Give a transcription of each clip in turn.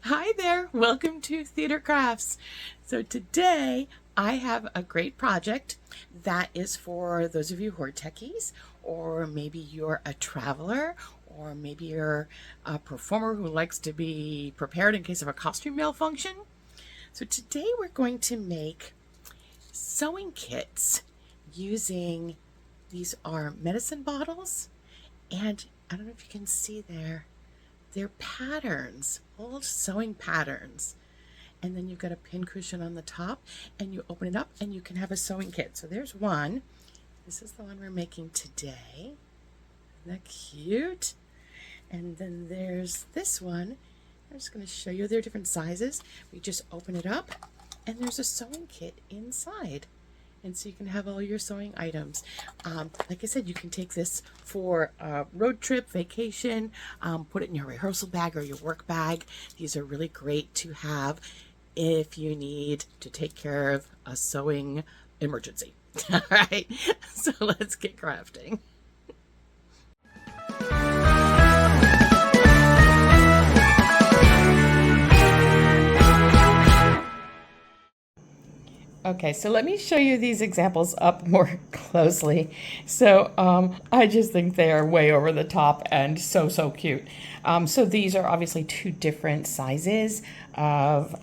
Hi there, welcome to Theater Crafts. So today I have a great project that is for those of you who are techies, or maybe you're a traveler, or maybe you're a performer who likes to be prepared in case of a costume malfunction. So today we're going to make sewing kits using, these are medicine bottles, and I don't know if you can see there, they're patterns, old sewing patterns. And then you've got a pin cushion on the top, and you open it up and you can have a sewing kit. So there's one. This is the one we're making today. Isn't that cute? And then there's this one. I'm just going to show you. They're different sizes. We just open it up and there's a sewing kit inside. And so you can have all your sewing items. Like I said, you can take this for a road trip, vacation, put it in your rehearsal bag or your work bag. These are really great to have if you need to take care of a sewing emergency. All right, so let's get crafting. Okay, so let me show you these examples up more closely. So I just think they are way over the top and so cute. So these are obviously two different sizes of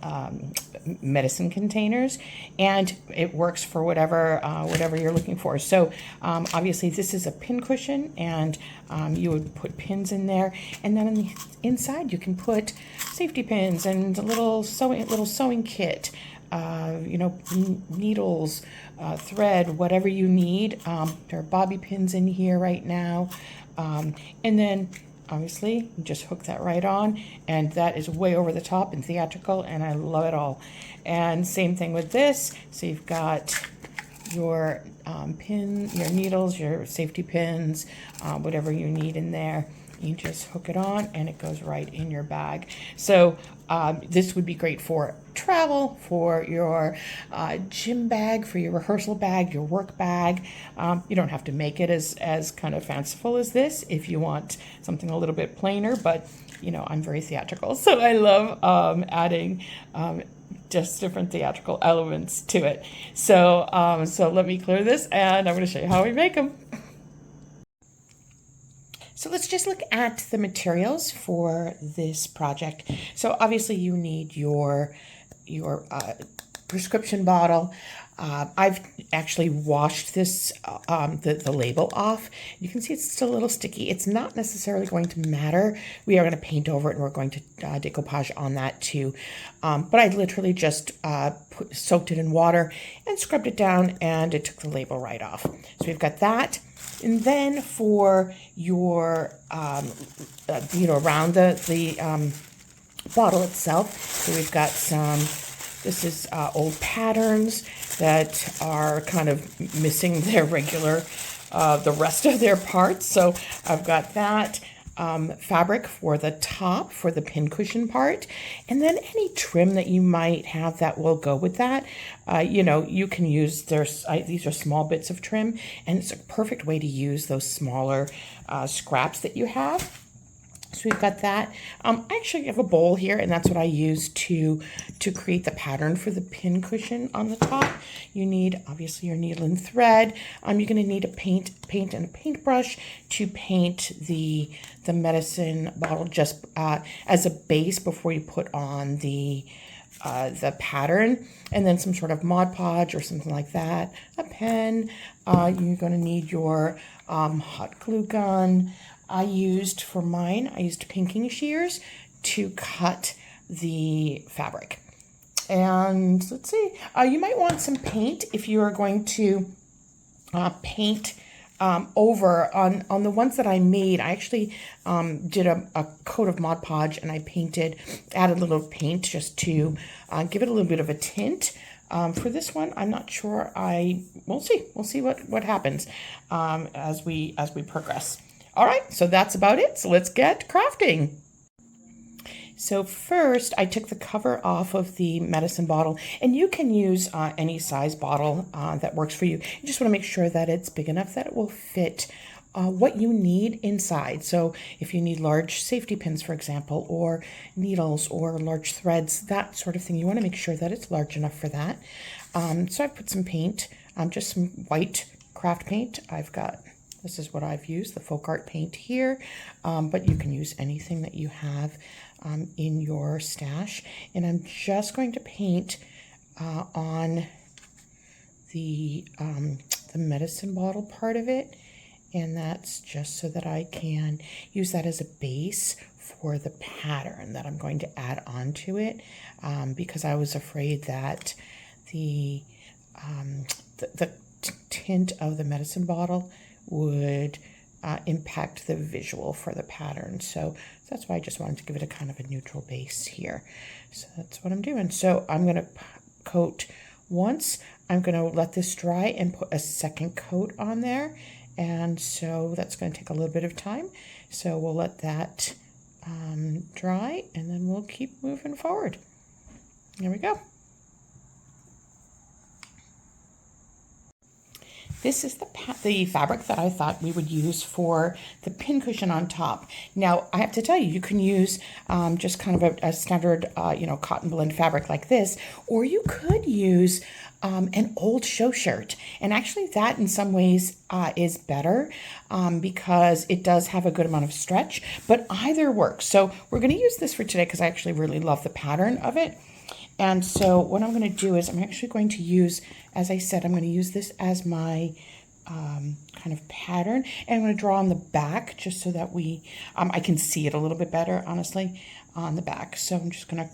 medicine containers, and it works for whatever you're looking for. So obviously this is a pin cushion, and you would put pins in there, and then on the inside you can put safety pins and a little sewing kit. Needles, thread, whatever you need. There are bobby pins in here right now. And then obviously you just hook that right on, and that is way over the top and theatrical, and I love it all. And same thing with this. So you've got your your needles, your safety pins, whatever you need in there. You just hook it on and it goes right in your bag. So this would be great for travel, for your gym bag, for your rehearsal bag, your work bag. You don't have to make it as kind of fanciful as this if you want something a little bit plainer, but I'm very theatrical, so I love adding just different theatrical elements to it. So let me clear this, and I'm going to show you how we make them. So let's just look at the materials for this project. So obviously you need your prescription bottle. I've actually washed this, the label off. You can see it's still a little sticky. It's not necessarily going to matter. We are going to paint over it, and we're going to decoupage on that too. But I literally just soaked it in water and scrubbed it down, and it took the label right off. So we've got that. And then for your, around the bottle itself, so we've got this is old patterns that are kind of missing their regular, the rest of their parts. So I've got that. Fabric for the top, for the pincushion part, and then any trim that you might have that will go with that. You can use these are small bits of trim, and it's a perfect way to use those smaller scraps that you have. So we've got that. I actually have a bowl here, and that's what I use to create the pattern for the pin cushion on the top. You need obviously your needle and thread. You're going to need a paint and a paintbrush to paint the medicine bottle just as a base before you put on the pattern, and then some sort of Mod Podge or something like that. A pen. You're going to need your hot glue gun. I used pinking shears to cut the fabric. And let's see, you might want some paint if you are going to paint over on the ones that I made. I actually did a coat of Mod Podge, and I added a little paint just to give it a little bit of a tint. For this one, I'm not sure. We'll see what happens as we progress. All right, so that's about it. So let's get crafting. So first, I took the cover off of the medicine bottle, and you can use any size bottle that works for you. You just want to make sure that it's big enough that it will fit what you need inside. So if you need large safety pins, for example, or needles or large threads, that sort of thing, you want to make sure that it's large enough for that. So I've put some paint, just some white craft paint. This is what I've used, the folk art paint here, but you can use anything that you have in your stash. And I'm just going to paint on the medicine bottle part of it, and that's just so that I can use that as a base for the pattern that I'm going to add onto it, because I was afraid that the tint of the medicine bottle would impact the visual for the pattern. So that's why I just wanted to give it a kind of a neutral base here. So that's what I'm doing. So I'm going to coat once. I'm going to let this dry and put a second coat on there. And so that's going to take a little bit of time. So we'll let that dry, and then we'll keep moving forward. There we go. This is the fabric that I thought we would use for the pincushion on top. Now, I have to tell you, you can use just kind of a standard, cotton blend fabric like this, or you could use an old show shirt. And actually that in some ways is better because it does have a good amount of stretch, but either works. So we're going to use this for today because I actually really love the pattern of it. And so what I'm going to do is I'm actually going to use, as I said, I'm going to use this as my kind of pattern. And I'm going to draw on the back just so that I can see it a little bit better, honestly, on the back. So I'm just going to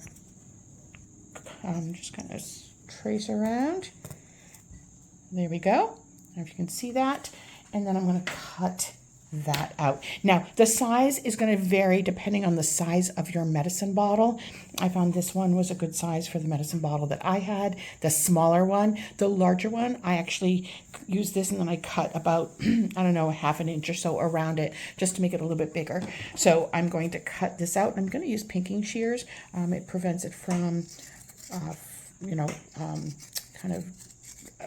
trace around. There we go. I don't know if you can see that. And then I'm going to cut that out. Now, the size is going to vary depending on the size of your medicine bottle. I found this one was a good size for the medicine bottle that I had. The smaller one, the larger one, I actually used this and then I cut about, I don't know, half an inch or so around it just to make it a little bit bigger. So I'm going to cut this out. I'm going to use pinking shears. It prevents it from, kind of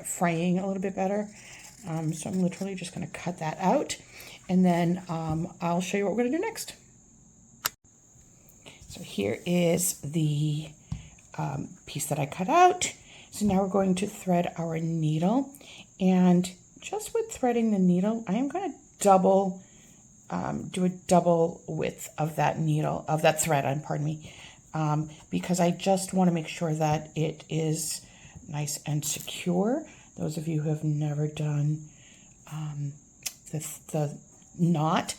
fraying a little bit better. So I'm literally just going to cut that out. And then I'll show you what we're going to do next. So here is the piece that I cut out. So now we're going to thread our needle. And just with threading the needle, I am going to do a double width of that needle, of that thread, pardon me, because I just want to make sure that it is nice and secure. Those of you who have never done the knot,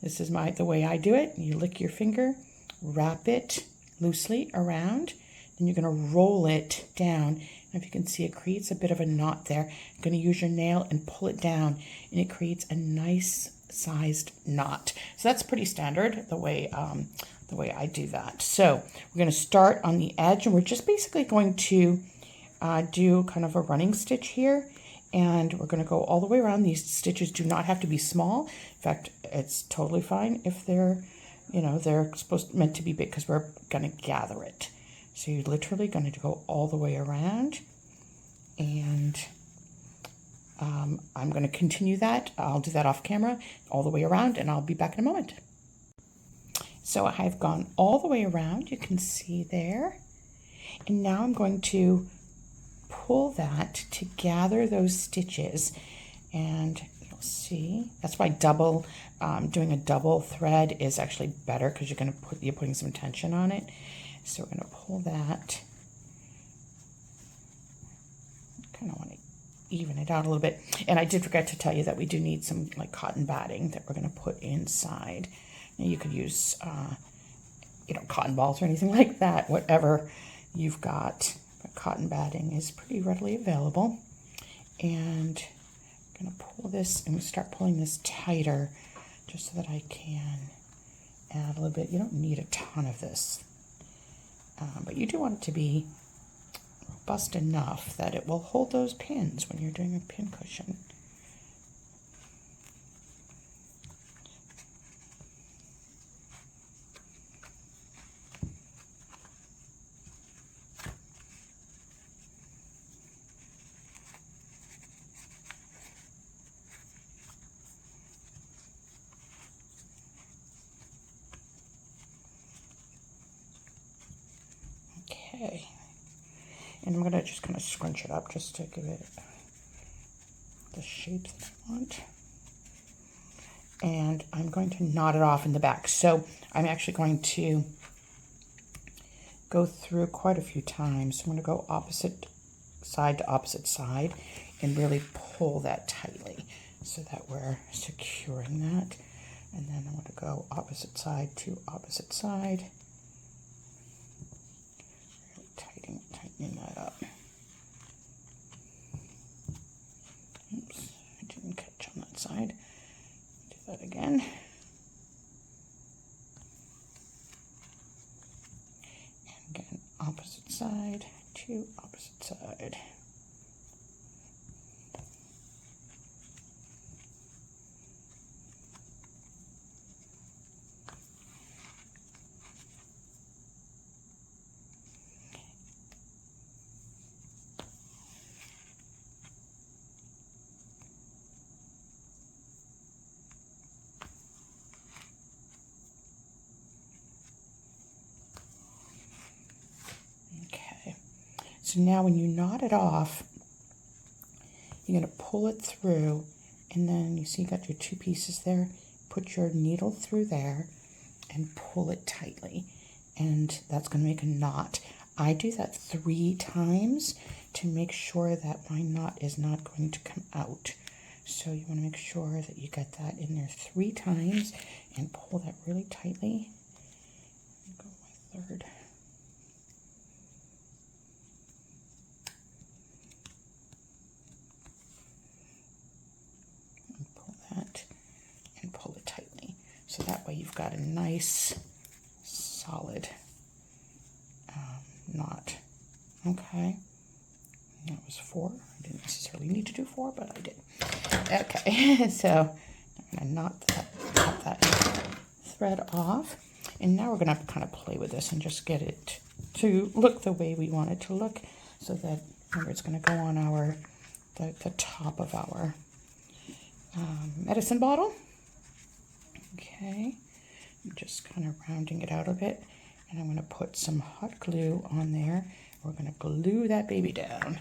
this is the way I do it. You lick your finger, wrap it loosely around, then you're going to roll it down. And if you can see, it creates a bit of a knot there. You're going to use your nail and pull it down, and it creates a nice sized knot. So that's pretty standard, the way I do that. So we're going to start on the edge, and we're just basically going to do kind of a running stitch here. And we're going to go all the way around. These stitches do not have to be small. In fact, it's totally fine if they're meant to be big because we're going to gather it. So you're literally going to go all the way around. And I'm going to continue that. I'll do that off camera all the way around, and I'll be back in a moment. So I've gone all the way around. You can see there. And now I'm going to pull that to gather those stitches, and you'll see that's why doing a double thread is actually better, because you're putting some tension on it. So we're going to pull that. Kind of want to even it out a little bit. And I did forget to tell you that we do need some cotton batting that we're going to put inside. Now you could use cotton balls or anything like that, whatever you've got. Cotton batting is pretty readily available. And I'm going to pull this and start pulling this tighter just so that I can add a little bit. You don't need a ton of this, but you do want it to be robust enough that it will hold those pins when you're doing a pin cushion. Okay. And I'm going to just kind of scrunch it up just to give it the shape that I want. And I'm going to knot it off in the back. So I'm actually going to go through quite a few times. I'm going to go opposite side to opposite side and really pull that tightly so that we're securing that. And then I'm going to go opposite side to opposite side. Really tightening that up. Oops, I didn't catch on that side. Do that again. And again, opposite side to opposite side. So now when you knot it off, you're going to pull it through, and then you see you got your two pieces there. Put your needle through there and pull it tightly, and that's going to make a knot. I do that 3 times to make sure that my knot is not going to come out. So you want to make sure that you get that in there 3 times and pull that really tightly. Go my third. And pull it tightly. So that way you've got a nice, solid knot. Okay. That was 4. I didn't necessarily need to do 4, but I did. Okay, so I'm going to knot that thread off. And now we're going to kind of play with this and just get it to look the way we want it to look, so that remember, it's going to go on our the top of our medicine bottle. Okay, I'm just kind of rounding it out a bit, and I'm going to put some hot glue on there. We're going to glue that baby down.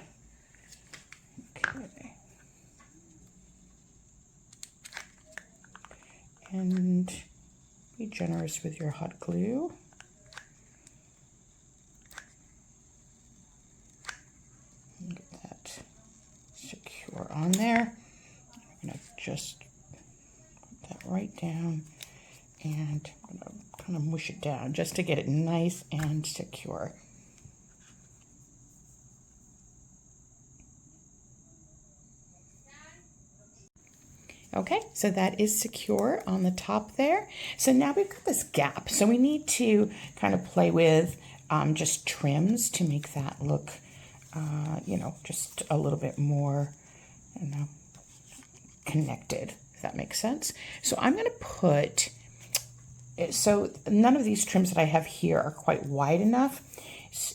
Okay. And be generous with your hot glue. Get that secure on there. I'm going to just put that right down, and I'm going to kind of mush it down just to get it nice and secure. Okay, so that is secure on the top there. So now we've got this gap. So we need to kind of play with just trims to make that look, just a little bit more, connected, if that makes sense. So I'm going to put, so none of these trims that I have here are quite wide enough.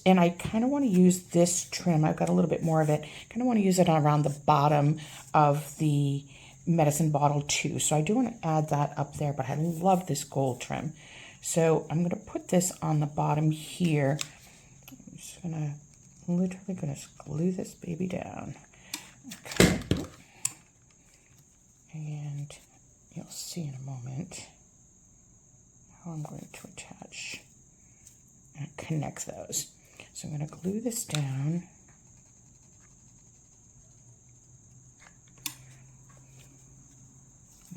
And I kind of want to use this trim. I've got a little bit more of it. Kind of want to use it around the bottom of the medicine bottle too. So I do want to add that up there, but I love this gold trim. So I'm going to put this on the bottom here. I'm just literally going to glue this baby down. Okay. And you'll see in a moment how I'm going to attach and connect those. So I'm going to glue this down.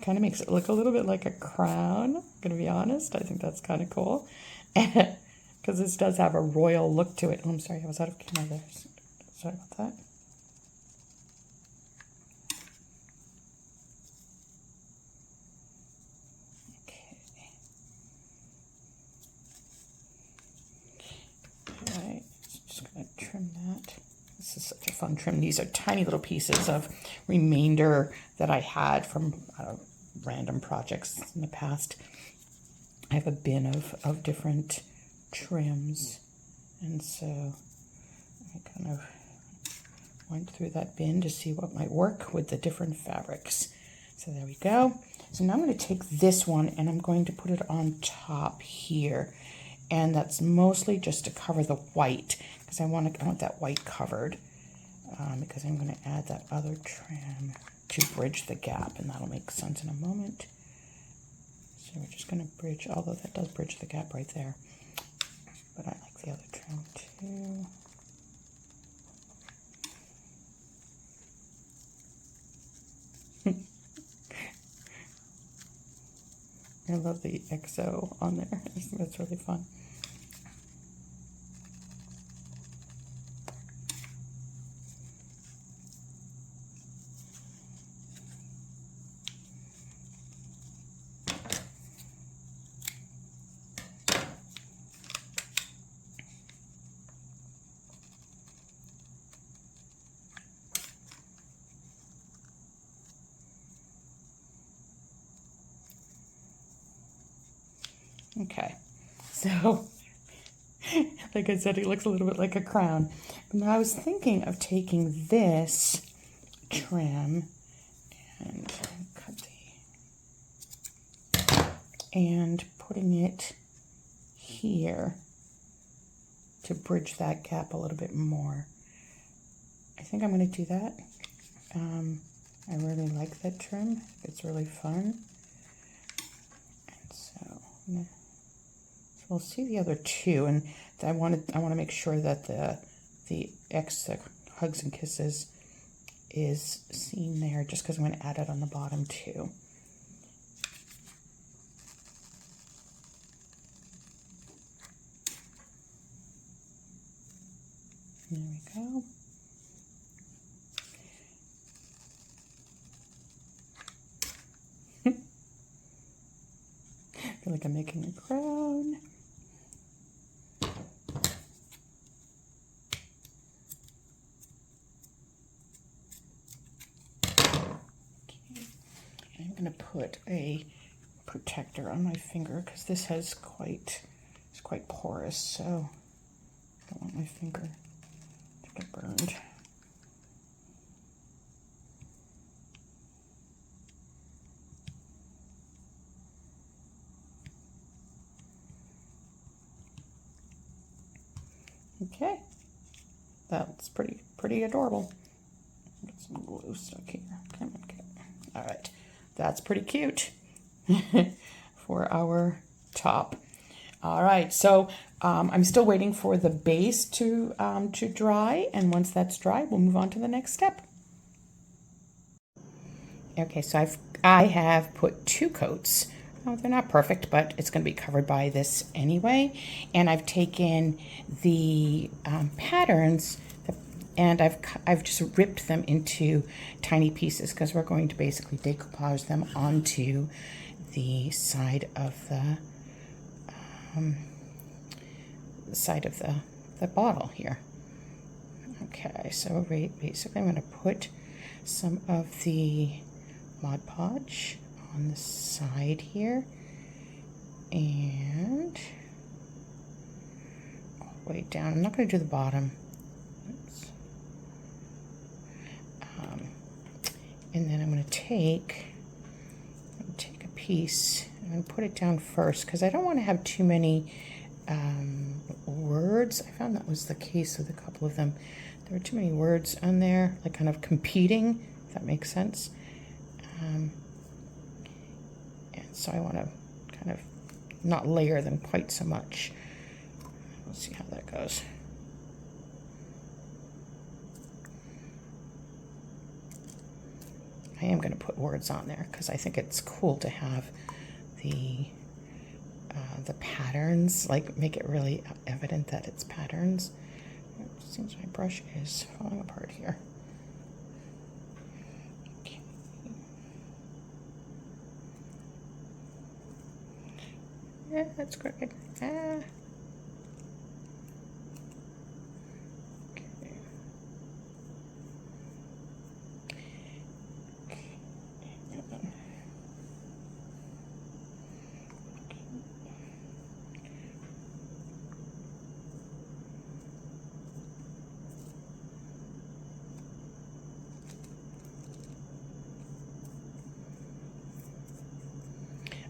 Kind of makes it look a little bit like a crown. I'm going to be honest. I think that's kind of cool. Because this does have a royal look to it. Oh, I'm sorry, I was out of camera there. Sorry about that. Okay. All right, just going to trim that. This is such a fun trim. These are tiny little pieces of remainder that I had from random projects in the past. I have a bin of different trims, and so I kind of went through that bin to see what might work with the different fabrics. So there we go. So now I'm going to take this one and I'm going to put it on top here, and that's mostly just to cover the white, because I want that white covered, because I'm going to add that other trim to bridge the gap, and that'll make sense in a moment. So we're just going to bridge, although that does bridge the gap right there, but I like the other trim too. I love the XO on there. That's really fun. Okay, so like I said, it looks a little bit like a crown. But now I was thinking of taking this trim and cut and putting it here to bridge that gap a little bit more. I think I'm going to do that. I really like that trim. It's really fun. And so we'll see the other two, and I want to make sure that the Hugs and Kisses is seen there, just because I'm going to add it on the bottom too. There we go. I feel like I'm making a crown. I'm going to put a protector on my finger because this has it's quite porous, so I don't want my finger to get burned. Okay, that's pretty adorable. Get some glue stuck here. Come on, okay. All right, that's pretty cute for our top. All right, so I'm still waiting for the base to dry, and once that's dry, we'll move on to the next step. Okay, so I have put 2 coats. Oh, they're not perfect, but it's going to be covered by this anyway. And I've taken the patterns and I've just ripped them into tiny pieces because we're going to basically decoupage them onto the side of the bottle here. Okay, so basically I'm going to put some of the Mod Podge on the side here and all the way down. I'm not going to do the bottom. Oops. And then I'm going to take a piece and put it down first because I don't want to have too many words. I found that was the case with a couple of them. There were too many words on there, like kind of competing, if that makes sense. And so I want to kind of not layer them quite so much. We'll see how that goes. I am going to put words on there because I think it's cool to have the patterns, like make it really evident that it's patterns. It seems my brush is falling apart here. Okay. Yeah, that's great. Okay.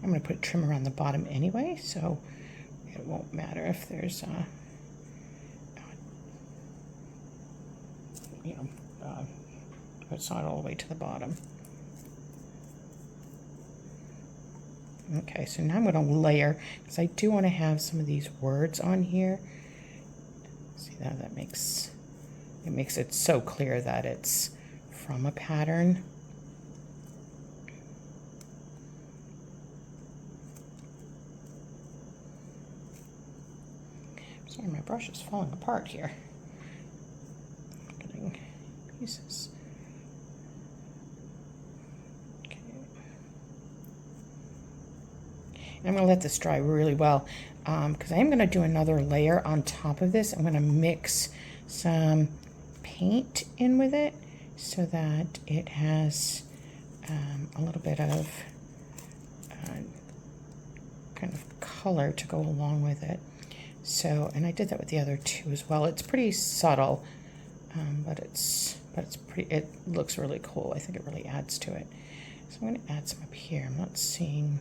I'm going to put a trim around the bottom anyway, so it won't matter if there's, you know, it's not all the way to the bottom. Okay, so now I'm going to layer, because I do want to have some of these words on here. See how that makes it so clear that it's from a pattern. Sorry, my brush is falling apart here. Getting pieces. Okay. And I'm going to let this dry really well, because I am going to do another layer on top of this. I'm going to mix some paint in with it so that it has a little bit of kind of color to go along with it. So, and I did that with the other two as well. It's pretty subtle, but it's pretty. It looks really cool. I think it really adds to it. So I'm going to add some up here. I'm not seeing.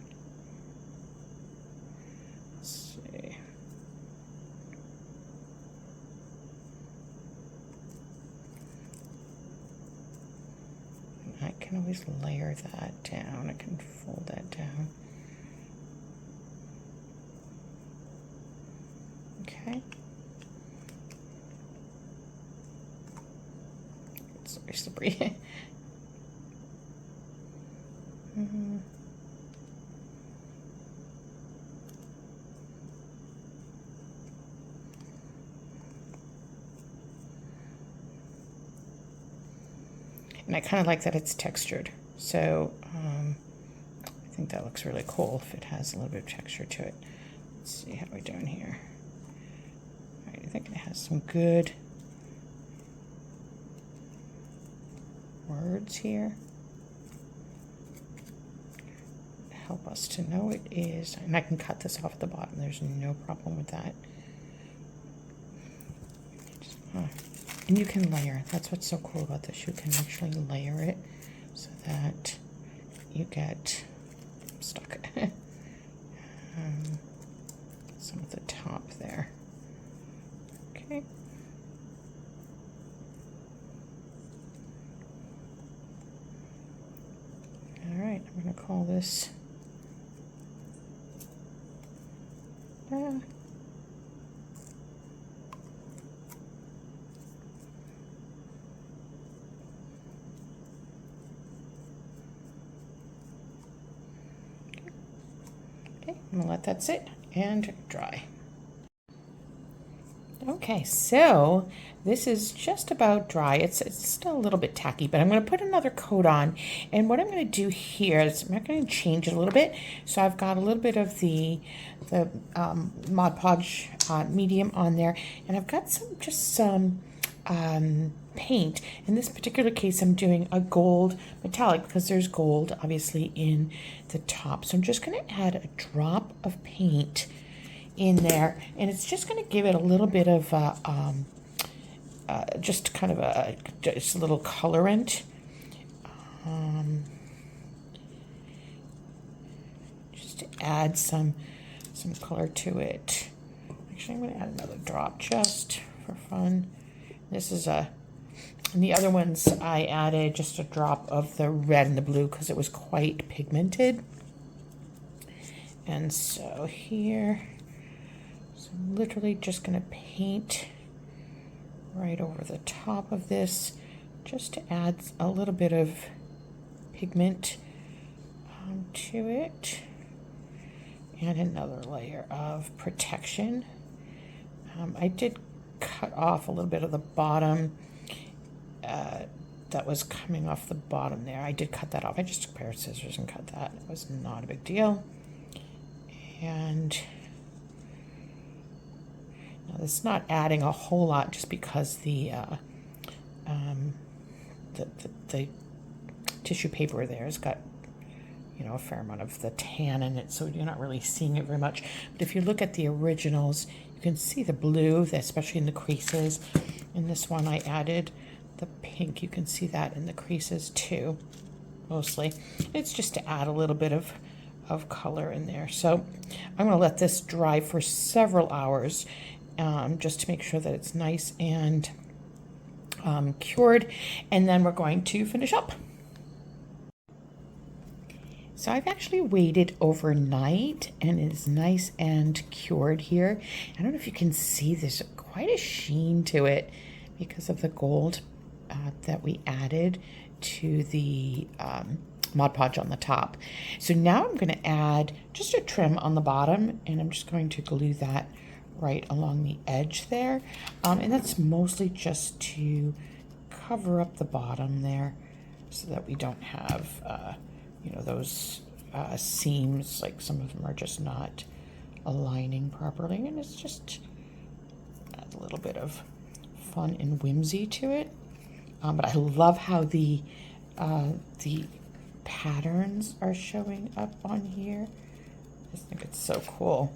Let's see. I can always layer that down. I can fold that down. Okay. It's very slippery. And I kind of like that it's textured. So I think that looks really cool if it has a little bit of texture to it. Let's see how we're doing here. All right, I think it has some good words here. Help us to know it is, and I can cut this off at the bottom. There's no problem with that. And you can layer. That's what's so cool about this. You can actually layer it so that you get stuck. Some at the top there. Okay. All right, I'm going to call this. Okay, I'm going to let that sit and dry. Okay, so this is just about dry. It's still a little bit tacky, but I'm going to put another coat on. And what I'm going to do here is I'm going to change it a little bit. So I've got a little bit of the Mod Podge medium on there, and I've got some paint. In this particular case, I'm doing a gold metallic because there's gold obviously in the top. So I'm just going to add a drop of paint in there, and it's just going to give it a little bit of just kind of just a little colorant, just to add some color to it. Actually, I'm going to add another drop just for fun. This is and the other ones I added just a drop of the red and the blue because it was quite pigmented. And so here, so I'm literally just going to paint right over the top of this just to add a little bit of pigment to it, and another layer of protection. I did cut off a little bit of the bottom that was coming off the bottom there. I did cut that off. I just took a pair of scissors and cut that. It was not a big deal. And now it's not adding a whole lot just because the tissue paper there has got, you know, a fair amount of the tan in it, so you're not really seeing it very much. But if you look at the originals, you can see the blue, especially in the creases. In this one, I added the pink. You can see that in the creases too, mostly. It's just to add a little bit of of color in there. So I'm going to let this dry for several hours just to make sure that it's nice and cured, and then we're going to finish up. So I've actually waited overnight and it is nice and cured here. I don't know if you can see, there's quite a sheen to it because of the gold that we added to the Mod Podge on the top. So now I'm going to add just a trim on the bottom, and I'm just going to glue that right along the edge there. And that's mostly just to cover up the bottom there so that we don't have those seams, like some of them are just not aligning properly, and it's just adds a little bit of fun and whimsy to it. But I love how the patterns are showing up on here. I just think it's so cool.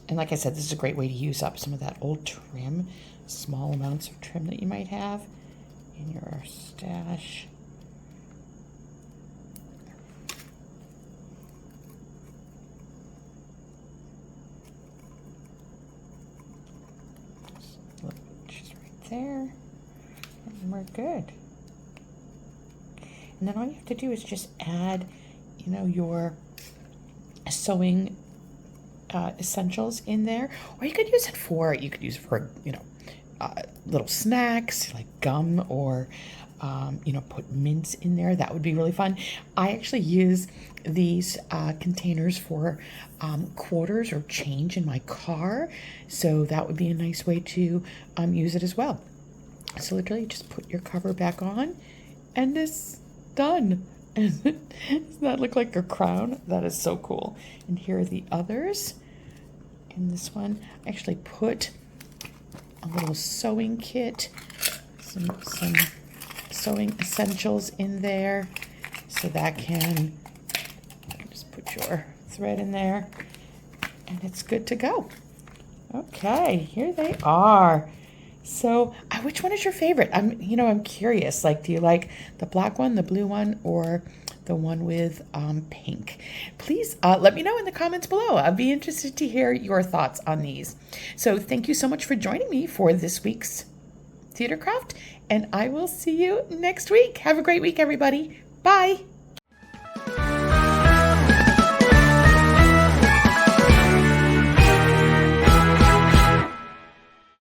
And like I said, this is a great way to use up some of that old trim, small amounts of trim that you might have in your stash. Just right there, and we're good. And then all you have to do is just add, your sewing essentials in there, or you could use it for little snacks like gum, or put mints in there. That would be really fun. I actually use these containers for quarters or change in my car, so that would be a nice way to use it as well. So literally just put your cover back on and it's done. Doesn't that look like a crown? That is so cool. And here are the others. In this one, I actually put a little sewing kit, some sewing essentials in there, so that can just put your thread in there, and it's good to go. Okay, here they are. So, which one is your favorite? I'm curious. Like, do you like the black one, the blue one, or the one with pink? Please let me know in the comments below. I'd be interested to hear your thoughts on these. So, thank you so much for joining me for this week's Theater Craft, and I will see you next week. Have a great week, everybody. Bye.